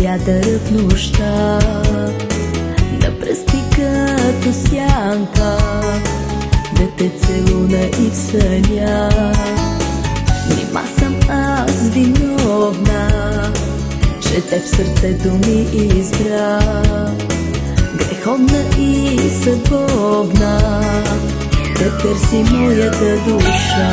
вятър в нощта, на пръсти като сянка, да те целуна и в съня. Нима съм аз виновна, че те в сърцето ми избра, греховна и съдбовна, да търси моята душа.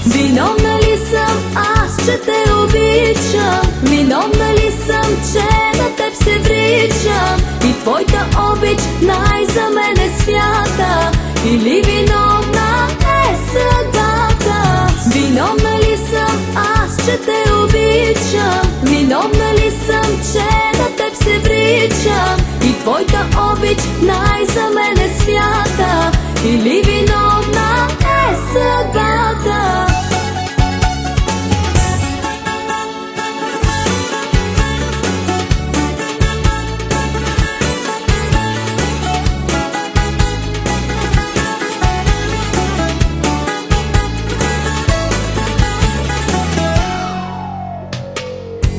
Виновна ли съм аз, че те обичам? Виновна ли съм, че на теб се вричам? И твоята обич най-за мен е свята? Или виновна е съдбата? Виновна ли съм аз, че те обичам? Виновна ли съм, че на теб се вричам? И твоята обич най-за мен е свята? Или виновна е съдбата?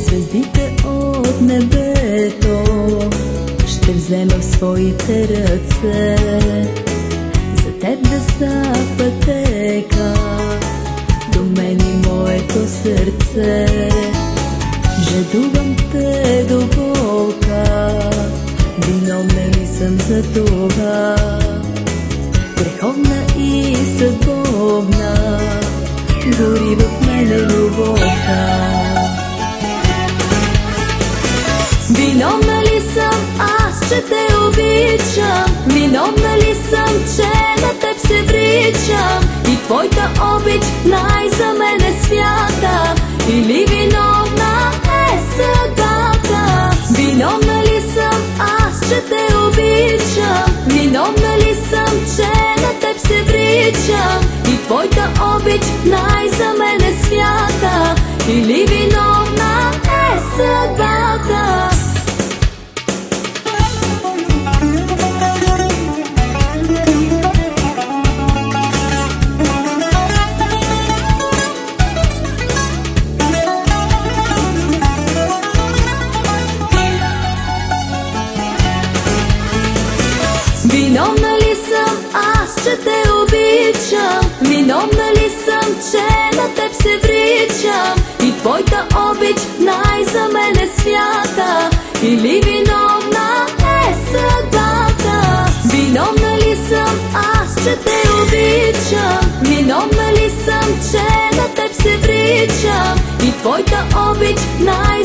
Звездите от небето ще взема в своите ръце, за теб да са пътека до мен и моето сърце. Жадувам те до болка, виновна ли съм за това? Греховна и съдбовна, гори в мене любовта. Виновна ли съм аз, че те обичам? Виновна ли съм, че на теб се вричам? И твоята обич най-за мен е свята? Или виновна е съдбата? Виновна ли съм аз, че те обичам? Виновна ли съм, че на теб се вричам? И твоята обич най-за мен е свята? Или виновна е съдбата? Виновна ли съм аз, че те обичам? Виновна ли съм, че на теб се вричам? И твоята обич най-за мен е свята? Или виновна е съдбата? Виновна ли съм аз, че те обичам? Виновна ли съм, че на теб се вричам? И твоята обич най